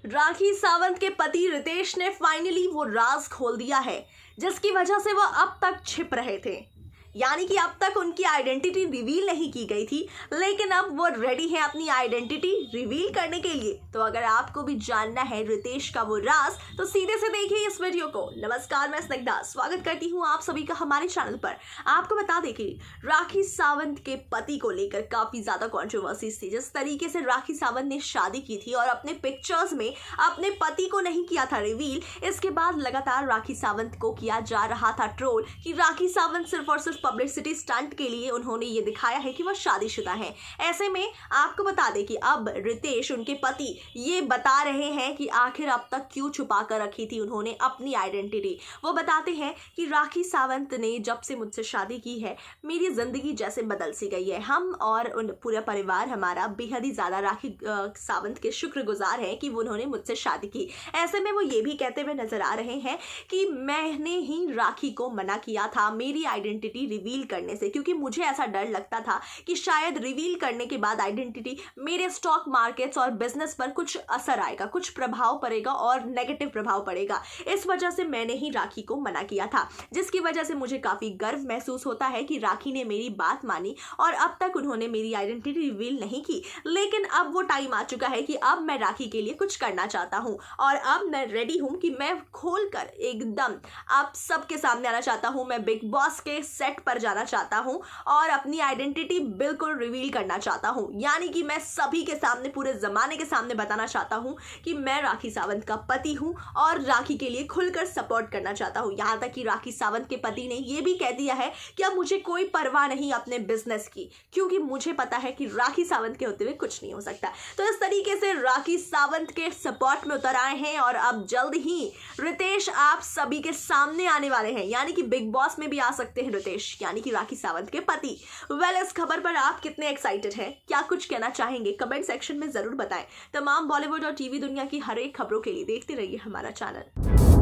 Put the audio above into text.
राखी सावंत के पति रितेश ने फाइनली वो राज खोल दिया है जिसकी वजह से वह अब तक छिप रहे थे। यानी कि अब तक उनकी आइडेंटिटी रिवील नहीं की गई थी, लेकिन अब वो रेडी है अपनी आइडेंटिटी रिवील करने के लिए। तो अगर आपको भी जानना है रितेश का वो राज तो सीधे से देखिए इस वीडियो को। नमस्कार, मैं स्निग्धा स्वागत करती हूँ आप सभी का हमारे चैनल पर। आपको बता दें कि राखी सावंत के पति को लेकर काफी ज्यादा कंट्रोवर्सीज थी। जिस तरीके से राखी सावंत ने शादी की थी और अपने पिक्चर्स में अपने पति को नहीं किया था रिवील, इसके बाद लगातार राखी सावंत को किया जा रहा था ट्रोल कि राखी सावंत सिर्फ और सिर्फ पब्लिसिटी स्टंट के लिए उन्होंने ये दिखाया है कि वह शादीशुदा हैं। ऐसे में आपको बता दें कि अब रितेश, उनके पति, ये बता रहे हैं कि आखिर अब तक क्यों छुपा कर रखी थी उन्होंने अपनी आइडेंटिटी। वो बताते हैं कि राखी सावंत ने जब से मुझसे शादी की है मेरी जिंदगी जैसे बदल सी गई है। हम और उन पूरा परिवार हमारा बेहद ही ज्यादा राखी सावंत के शुक्रगुजार है कि उन्होंने मुझसे शादी की। ऐसे में वो ये भी कहते हुए नजर आ रहे हैं कि मैंने ही राखी को मना किया था मेरी आइडेंटिटी रिवील करने से, क्योंकि मुझे ऐसा डर लगता था कि शायद रिवील करने के बाद आइडेंटिटी मेरे स्टॉक मार्केट्स और बिजनेस पर कुछ असर आएगा, कुछ प्रभाव पड़ेगा और नेगेटिव प्रभाव पड़ेगा। इस वजह से मैंने ही राखी को मना किया था, जिसकी वजह से मुझे काफी गर्व महसूस होता है कि राखी ने मेरी बात मानी और अब तक उन्होंने मेरी आइडेंटिटी रिवील नहीं की। लेकिन अब वो टाइम आ चुका है कि अब मैं राखी के लिए कुछ करना चाहता हूं और अब मैं रेडी हूं कि मैं खोलकर एकदम आप सबके सामने आना चाहता हूं। मैं बिग बॉस के सेट पर जाना चाहता हूं और अपनी आइडेंटिटी बिल्कुल रिवील करना चाहता हूं। यानी कि मैं सभी के सामने, पूरे जमाने के सामने बताना चाहता हूं कि मैं राखी सावंत का पति हूं और राखी के लिए खुलकर सपोर्ट करना चाहता हूं। यहां तक कि राखी सावंत के पति ने यह भी कह दिया है कि अब मुझे कोई परवाह नहीं अपने बिजनेस की, क्योंकि मुझे पता है कि राखी सावंत के होते हुए कुछ नहीं हो सकता। तो इस तरीके से राखी सावंत के सपोर्ट में उतर आए हैं और अब जल्द ही रितेश आप सभी के सामने आने वाले हैं। यानी कि बिग बॉस में भी आ सकते हैं रितेश, यानी कि राखी सावंत के पति। इस खबर पर आप कितने एक्साइटेड हैं, क्या कुछ कहना चाहेंगे, कमेंट सेक्शन में जरूर बताएं। तमाम बॉलीवुड और टीवी दुनिया की हर एक खबरों के लिए देखते रहिए हमारा चैनल।